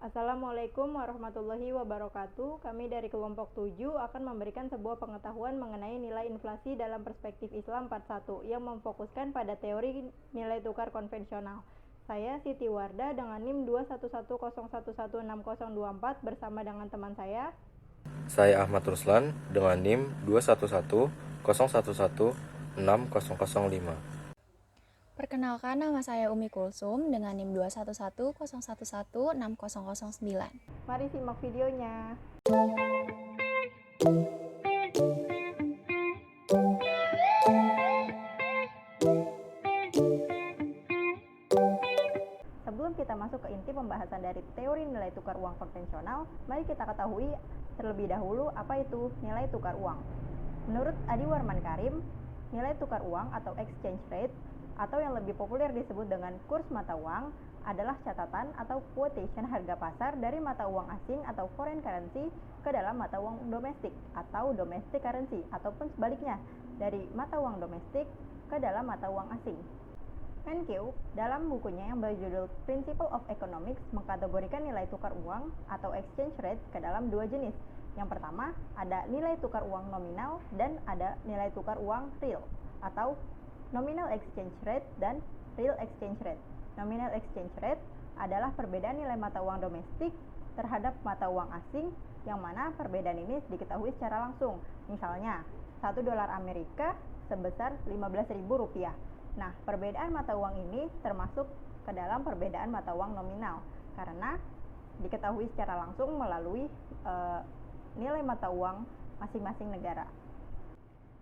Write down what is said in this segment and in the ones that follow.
Assalamualaikum warahmatullahi wabarakatuh. Kami dari kelompok 7 akan memberikan sebuah pengetahuan mengenai nilai inflasi dalam perspektif Islam part 1 yang memfokuskan pada teori nilai tukar konvensional. Saya Siti Wardah dengan NIM 21101116024 bersama dengan teman saya. Saya Ahmad Ruslan dengan NIM 21101116005. Perkenalkan, nama saya Umi Kulsum dengan NIM 21101116009. Mari simak videonya. Sebelum kita masuk ke inti pembahasan dari teori nilai tukar uang konvensional, mari kita ketahui terlebih dahulu apa itu nilai tukar uang. Menurut Adi Warman Karim, nilai tukar uang atau exchange rate atau yang lebih populer disebut dengan kurs mata uang adalah catatan atau quotation harga pasar dari mata uang asing atau foreign currency ke dalam mata uang domestik atau domestic currency, ataupun sebaliknya dari mata uang domestik ke dalam mata uang asing. Menkeu dalam bukunya yang berjudul Principle of Economics mengkategorikan nilai tukar uang atau exchange rate ke dalam dua jenis. Yang pertama, ada nilai tukar uang nominal dan ada nilai tukar uang real atau nominal exchange rate dan real exchange rate. Nominal exchange rate adalah perbedaan nilai mata uang domestik terhadap mata uang asing, yang mana perbedaan ini diketahui secara langsung. Misalnya, 1 dolar Amerika sebesar Rp15.000. Nah, perbedaan mata uang ini termasuk ke dalam perbedaan mata uang nominal karena diketahui secara langsung melalui nilai mata uang masing-masing negara.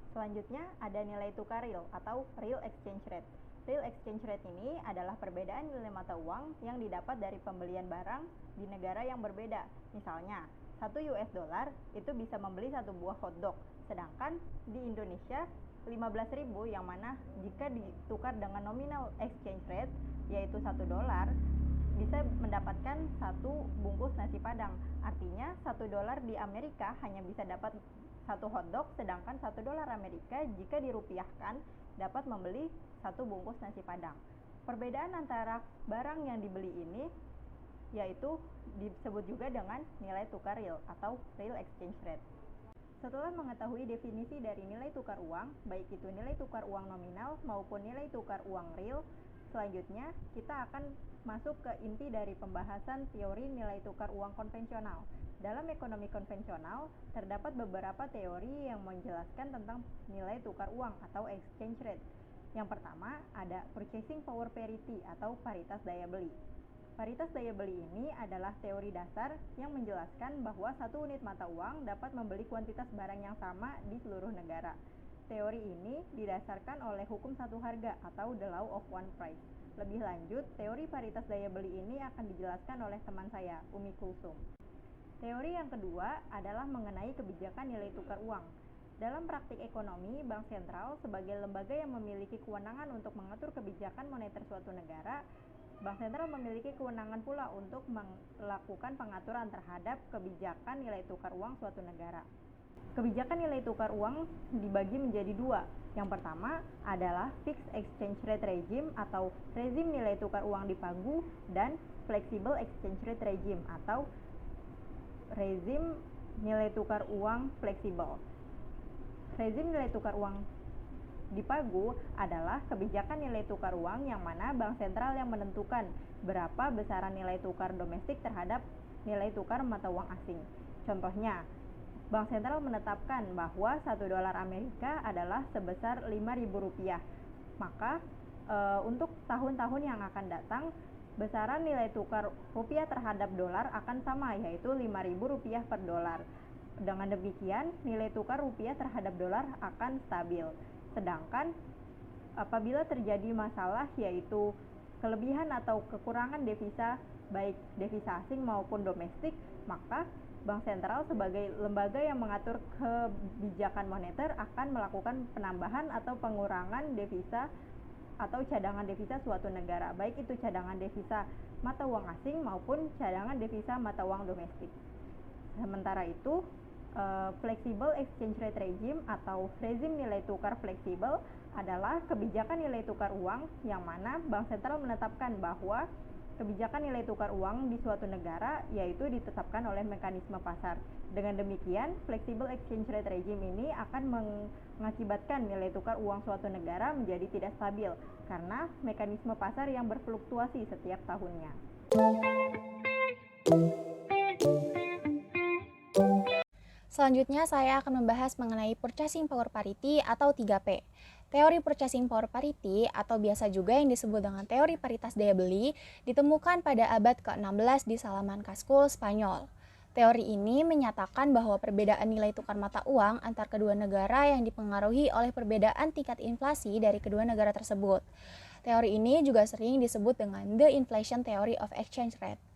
Selanjutnya ada nilai tukar real atau real exchange rate. Real exchange rate ini adalah perbedaan nilai mata uang yang didapat dari pembelian barang di negara yang berbeda. Misalnya, 1 US dollar itu bisa membeli satu buah hotdog, sedangkan di Indonesia 15.000, yang mana jika ditukar dengan nominal exchange rate yaitu 1 dolar bisa mendapatkan satu bungkus nasi padang. Artinya 1 dolar di Amerika hanya bisa dapat satu hotdog, sedangkan 1 dolar Amerika jika dirupiahkan dapat membeli satu bungkus nasi padang. Perbedaan antara barang yang dibeli ini yaitu disebut juga dengan nilai tukar real atau real exchange rate. Setelah mengetahui definisi dari nilai tukar uang, baik itu nilai tukar uang nominal maupun nilai tukar uang real, selanjutnya kita akan masuk ke inti dari pembahasan teori nilai tukar uang konvensional. Dalam ekonomi konvensional, terdapat beberapa teori yang menjelaskan tentang nilai tukar uang atau exchange rate. Yang pertama, ada purchasing power parity atau paritas daya beli. Paritas daya beli ini adalah teori dasar yang menjelaskan bahwa satu unit mata uang dapat membeli kuantitas barang yang sama di seluruh negara. Teori ini didasarkan oleh hukum satu harga atau the law of one price. Lebih lanjut, teori paritas daya beli ini akan dijelaskan oleh teman saya, Umi Kulsum. Teori yang kedua adalah mengenai kebijakan nilai tukar uang. Dalam praktik ekonomi, bank sentral sebagai lembaga yang memiliki kewenangan untuk mengatur kebijakan moneter suatu negara, bank sentral memiliki kewenangan pula untuk melakukan pengaturan terhadap kebijakan nilai tukar uang suatu negara. Kebijakan nilai tukar uang dibagi menjadi dua. Yang pertama adalah fixed exchange rate regime atau rezim nilai tukar uang dipagu, dan flexible exchange rate regime atau rezim nilai tukar uang fleksibel. Rezim nilai tukar uang dipagu adalah kebijakan nilai tukar uang yang mana bank sentral yang menentukan berapa besaran nilai tukar domestik terhadap nilai tukar mata uang asing. Contohnya, bank sentral menetapkan bahwa 1 dolar Amerika adalah sebesar Rp5.000. Maka untuk tahun-tahun yang akan datang, besaran nilai tukar rupiah terhadap dolar akan sama, yaitu Rp5.000 per dolar. Dengan demikian, nilai tukar rupiah terhadap dolar akan stabil. Sedangkan apabila terjadi masalah yaitu kelebihan atau kekurangan devisa, baik devisa asing maupun domestik, maka bank sentral sebagai lembaga yang mengatur kebijakan moneter akan melakukan penambahan atau pengurangan devisa atau cadangan devisa suatu negara, baik itu cadangan devisa mata uang asing maupun cadangan devisa mata uang domestik. Sementara itu, flexible exchange rate regime atau rezim nilai tukar fleksibel adalah kebijakan nilai tukar uang yang mana bank sentral menetapkan bahwa kebijakan nilai tukar uang di suatu negara yaitu ditetapkan oleh mekanisme pasar. Dengan demikian, flexible exchange rate regime ini akan mengakibatkan nilai tukar uang suatu negara menjadi tidak stabil karena mekanisme pasar yang berfluktuasi setiap tahunnya. Selanjutnya, saya akan membahas mengenai Purchasing Power Parity atau 3P. Teori Purchasing Power Parity atau biasa juga yang disebut dengan teori paritas daya beli ditemukan pada abad ke-16 di Salamanca School, Spanyol. Teori ini menyatakan bahwa perbedaan nilai tukar mata uang antar kedua negara yang dipengaruhi oleh perbedaan tingkat inflasi dari kedua negara tersebut. Teori ini juga sering disebut dengan The Inflation Theory of Exchange Rate.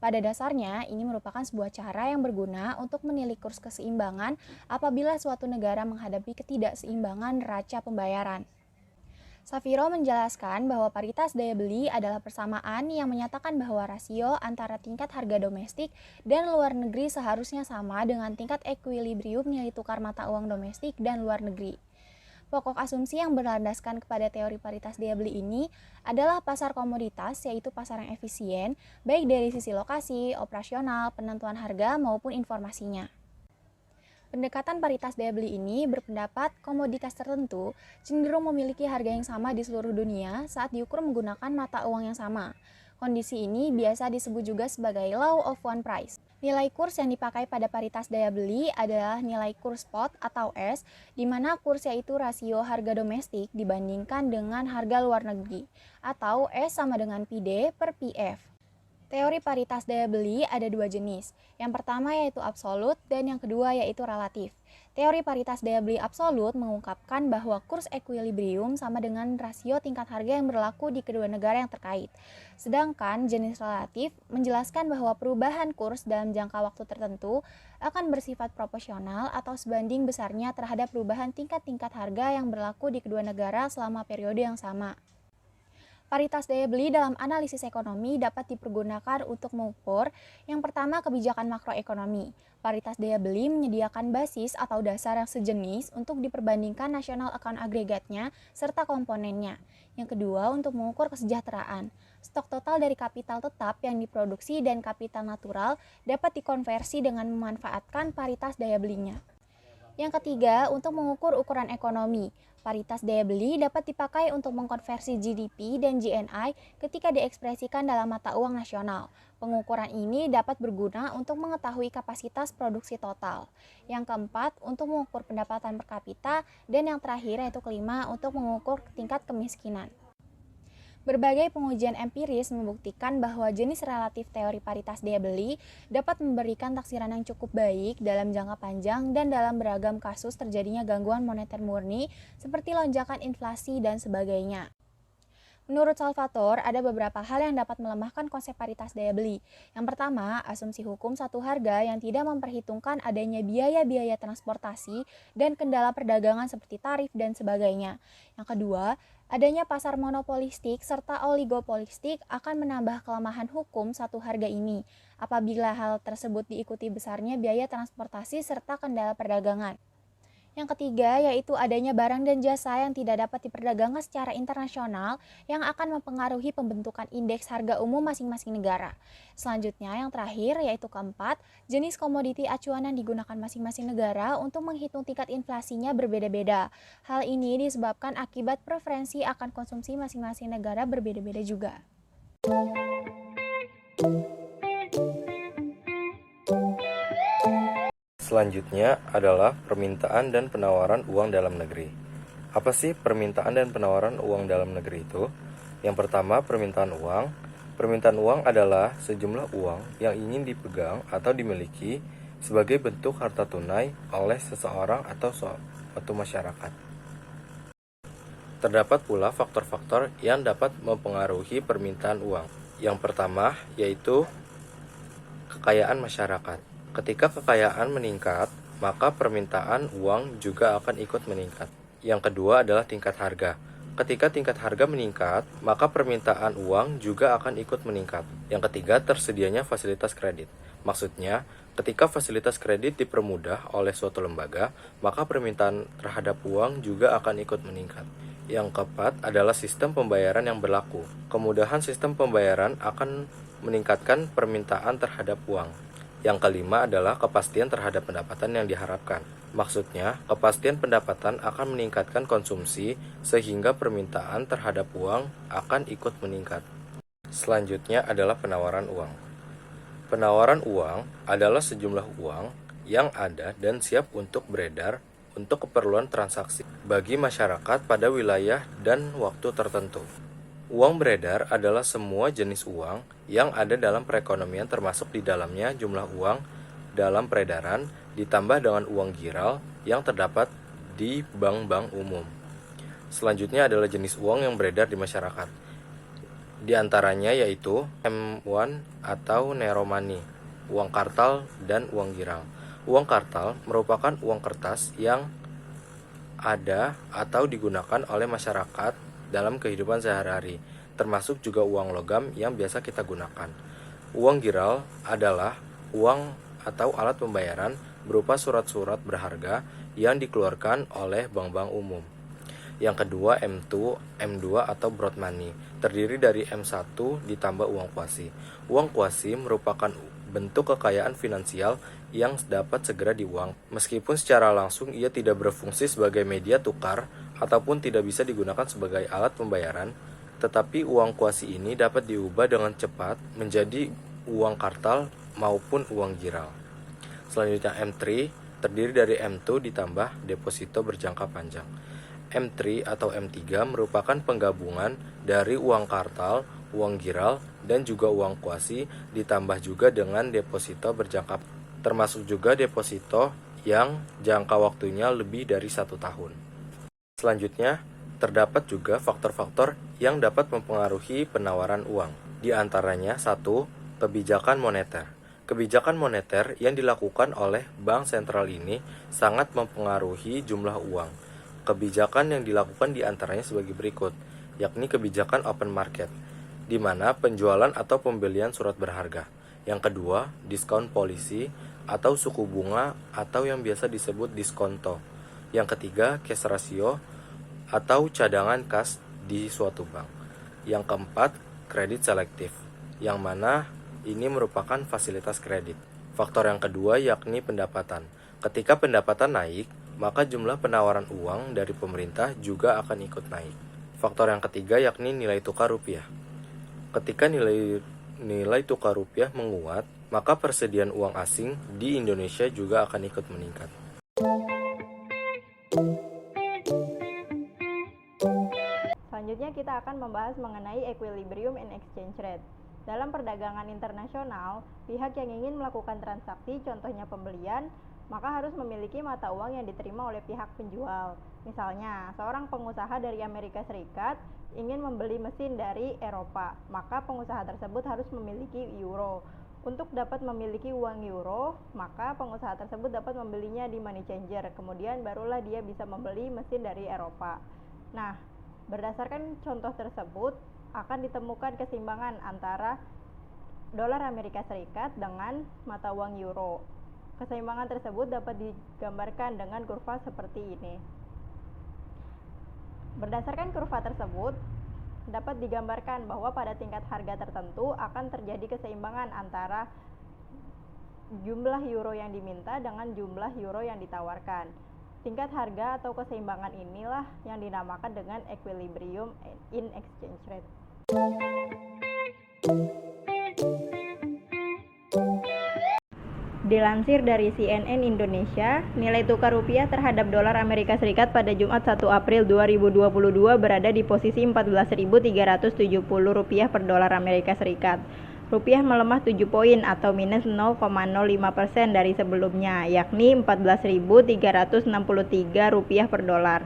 Pada dasarnya, ini merupakan sebuah cara yang berguna untuk menilai kurs keseimbangan apabila suatu negara menghadapi ketidakseimbangan neraca pembayaran. Safiro menjelaskan bahwa paritas daya beli adalah persamaan yang menyatakan bahwa rasio antara tingkat harga domestik dan luar negeri seharusnya sama dengan tingkat ekuilibrium nilai tukar mata uang domestik dan luar negeri. Pokok asumsi yang berlandaskan kepada teori paritas daya beli ini adalah pasar komoditas, yaitu pasar yang efisien, baik dari sisi lokasi, operasional, penentuan harga, maupun informasinya. Pendekatan paritas daya beli ini berpendapat komoditas tertentu cenderung memiliki harga yang sama di seluruh dunia saat diukur menggunakan mata uang yang sama. Kondisi ini biasa disebut juga sebagai Law of One Price. Nilai kurs yang dipakai pada paritas daya beli adalah nilai kurs spot atau S, di mana kurs yaitu rasio harga domestik dibandingkan dengan harga luar negeri, atau S sama dengan PD per PF. Teori paritas daya beli ada dua jenis. Yang pertama yaitu absolut dan yang kedua yaitu relatif. Teori paritas daya beli absolut mengungkapkan bahwa kurs ekuilibrium sama dengan rasio tingkat harga yang berlaku di kedua negara yang terkait. Sedangkan jenis relatif menjelaskan bahwa perubahan kurs dalam jangka waktu tertentu akan bersifat proporsional atau sebanding besarnya terhadap perubahan tingkat-tingkat harga yang berlaku di kedua negara selama periode yang sama. Paritas daya beli dalam analisis ekonomi dapat dipergunakan untuk mengukur yang pertama kebijakan makroekonomi. Paritas daya beli menyediakan basis atau dasar yang sejenis untuk diperbandingkan national account aggregate-nya serta komponennya. Yang kedua untuk mengukur kesejahteraan. Stok total dari kapital tetap yang diproduksi dan kapital natural dapat dikonversi dengan memanfaatkan paritas daya belinya. Yang ketiga, untuk mengukur ukuran ekonomi. Paritas daya beli dapat dipakai untuk mengkonversi GDP dan GNI ketika diekspresikan dalam mata uang nasional. Pengukuran ini dapat berguna untuk mengetahui kapasitas produksi total. Yang keempat, untuk mengukur pendapatan per kapita. Dan yang terakhir, yaitu kelima, untuk mengukur tingkat kemiskinan. Berbagai pengujian empiris membuktikan bahwa jenis relatif teori paritas daya beli dapat memberikan taksiran yang cukup baik dalam jangka panjang dan dalam beragam kasus terjadinya gangguan moneter murni seperti lonjakan inflasi dan sebagainya. Menurut Salvatore, ada beberapa hal yang dapat melemahkan konsep paritas daya beli. Yang pertama, asumsi hukum satu harga yang tidak memperhitungkan adanya biaya-biaya transportasi dan kendala perdagangan seperti tarif dan sebagainya. Yang kedua, adanya pasar monopolistik serta oligopolistik akan menambah kelemahan hukum satu harga ini, apabila hal tersebut diikuti besarnya biaya transportasi serta kendala perdagangan. Yang ketiga, yaitu adanya barang dan jasa yang tidak dapat diperdagangkan secara internasional yang akan mempengaruhi pembentukan indeks harga umum masing-masing negara. Selanjutnya, yang terakhir, yaitu keempat, jenis komoditi acuan yang digunakan masing-masing negara untuk menghitung tingkat inflasinya berbeda-beda. Hal ini disebabkan akibat preferensi akan konsumsi masing-masing negara berbeda-beda juga. Selanjutnya adalah permintaan dan penawaran uang dalam negeri. Apa sih permintaan dan penawaran uang dalam negeri itu? Yang pertama, permintaan uang. Permintaan uang adalah sejumlah uang yang ingin dipegang atau dimiliki sebagai bentuk harta tunai oleh seseorang atau suatu masyarakat. Terdapat pula faktor-faktor yang dapat mempengaruhi permintaan uang. Yang pertama yaitu kekayaan masyarakat. Ketika kekayaan meningkat, maka permintaan uang juga akan ikut meningkat. Yang kedua adalah tingkat harga. Ketika tingkat harga meningkat, maka permintaan uang juga akan ikut meningkat. Yang ketiga, tersedianya fasilitas kredit. Maksudnya, ketika fasilitas kredit dipermudah oleh suatu lembaga, maka permintaan terhadap uang juga akan ikut meningkat. Yang keempat adalah sistem pembayaran yang berlaku. Kemudahan sistem pembayaran akan meningkatkan permintaan terhadap uang. Yang kelima adalah kepastian terhadap pendapatan yang diharapkan. Maksudnya, kepastian pendapatan akan meningkatkan konsumsi sehingga permintaan terhadap uang akan ikut meningkat. Selanjutnya adalah penawaran uang. Penawaran uang adalah sejumlah uang yang ada dan siap untuk beredar untuk keperluan transaksi bagi masyarakat pada wilayah dan waktu tertentu. Uang beredar adalah semua jenis uang yang ada dalam perekonomian termasuk di dalamnya jumlah uang dalam peredaran ditambah dengan uang giral yang terdapat di bank-bank umum. Selanjutnya adalah jenis uang yang beredar di masyarakat. Di antaranya yaitu M1 atau Nero Money, uang kartal, dan uang giral. Uang kartal merupakan uang kertas yang ada atau digunakan oleh masyarakat dalam kehidupan sehari-hari, termasuk juga uang logam yang biasa kita gunakan. Uang giral adalah uang atau alat pembayaran berupa surat-surat berharga yang dikeluarkan oleh bank-bank umum. Yang kedua M2, M2 atau broad money, terdiri dari M1 ditambah uang kuasi. Uang kuasi merupakan bentuk kekayaan finansial yang dapat segera diuang, meskipun secara langsung ia tidak berfungsi sebagai media tukar ataupun tidak bisa digunakan sebagai alat pembayaran, tetapi uang kuasi ini dapat diubah dengan cepat menjadi uang kartal maupun uang giral. Selanjutnya M3 terdiri dari M2 ditambah deposito berjangka panjang. M3 atau M3 merupakan penggabungan dari uang kartal, uang giral, dan juga uang kuasi ditambah juga dengan deposito berjangka panjang, termasuk juga deposito yang jangka waktunya lebih dari 1 tahun. Selanjutnya, terdapat juga faktor-faktor yang dapat mempengaruhi penawaran uang. Di antaranya 1. Kebijakan moneter. Kebijakan moneter yang dilakukan oleh bank sentral ini sangat mempengaruhi jumlah uang. Kebijakan yang dilakukan di antaranya sebagai berikut, yakni kebijakan open market, di mana penjualan atau pembelian surat berharga. Yang kedua, diskon polisi atau suku bunga atau yang biasa disebut diskonto. Yang ketiga, cash ratio atau cadangan kas di suatu bank. Yang keempat, kredit selektif, yang mana ini merupakan fasilitas kredit. Faktor yang kedua yakni pendapatan. Ketika pendapatan naik, maka jumlah penawaran uang dari pemerintah juga akan ikut naik. Faktor yang ketiga yakni nilai tukar rupiah. Ketika nilai tukar rupiah menguat, maka persediaan uang asing di Indonesia juga akan ikut meningkat. Selanjutnya kita akan membahas mengenai equilibrium in exchange rate. Dalam perdagangan internasional, pihak yang ingin melakukan transaksi, contohnya pembelian, maka harus memiliki mata uang yang diterima oleh pihak penjual. Misalnya, seorang pengusaha dari Amerika Serikat ingin membeli mesin dari Eropa, maka pengusaha tersebut harus memiliki euro. Untuk dapat memiliki uang euro, maka pengusaha tersebut dapat membelinya di money changer, kemudian barulah dia bisa membeli mesin dari Eropa. Nah, berdasarkan contoh tersebut, akan ditemukan keseimbangan antara dolar Amerika Serikat dengan mata uang euro. Keseimbangan tersebut dapat digambarkan dengan kurva seperti ini. Berdasarkan kurva tersebut, dapat digambarkan bahwa pada tingkat harga tertentu akan terjadi keseimbangan antara jumlah euro yang diminta dengan jumlah euro yang ditawarkan. Tingkat harga atau keseimbangan inilah yang dinamakan dengan equilibrium in exchange rate. Dilansir dari CNN Indonesia, nilai tukar rupiah terhadap dolar Amerika Serikat pada Jumat 1 April 2022 berada di posisi 14.370 rupiah per dolar Amerika Serikat. Rupiah melemah 7 poin atau minus 0,05% dari sebelumnya, yakni 14.363 rupiah per dolar.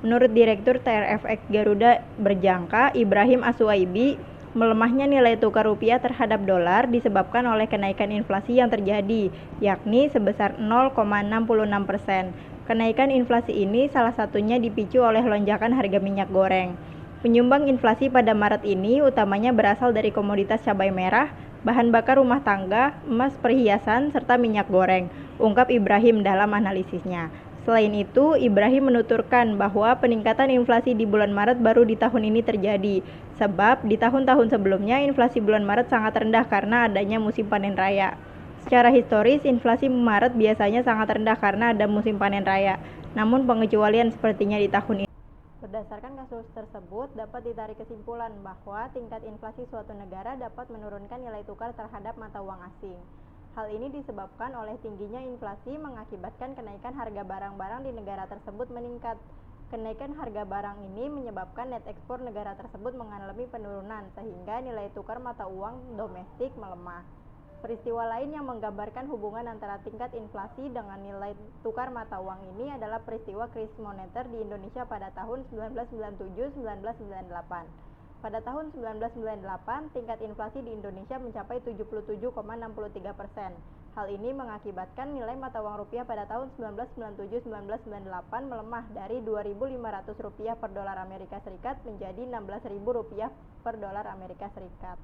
Menurut Direktur TRFX Garuda Berjangka, Ibrahim Aswaibi, melemahnya nilai tukar rupiah terhadap dolar disebabkan oleh kenaikan inflasi yang terjadi, yakni sebesar 0,66%. Kenaikan inflasi ini salah satunya dipicu oleh lonjakan harga minyak goreng. Penyumbang inflasi pada Maret ini utamanya berasal dari komoditas cabai merah, bahan bakar rumah tangga, emas perhiasan, serta minyak goreng, ungkap Ibrahim dalam analisisnya. Selain itu, Ibrahim menuturkan bahwa peningkatan inflasi di bulan Maret baru di tahun ini terjadi, sebab di tahun-tahun sebelumnya inflasi bulan Maret sangat rendah karena adanya musim panen raya. Secara historis, inflasi Maret biasanya sangat rendah karena ada musim panen raya, namun pengecualian sepertinya di tahun ini. Berdasarkan kasus tersebut, dapat ditarik kesimpulan bahwa tingkat inflasi suatu negara dapat menurunkan nilai tukar terhadap mata uang asing. Hal ini disebabkan oleh tingginya inflasi mengakibatkan kenaikan harga barang-barang di negara tersebut meningkat. Kenaikan harga barang ini menyebabkan net ekspor negara tersebut mengalami penurunan, sehingga nilai tukar mata uang domestik melemah. Peristiwa lain yang menggambarkan hubungan antara tingkat inflasi dengan nilai tukar mata uang ini adalah peristiwa krisis moneter di Indonesia pada tahun 1997-1998. Pada tahun 1998, tingkat inflasi di Indonesia mencapai 77,63%. Hal ini mengakibatkan nilai mata uang rupiah pada tahun 1997-1998 melemah dari Rp2.500 per dolar Amerika Serikat menjadi Rp16.000 per dolar Amerika Serikat.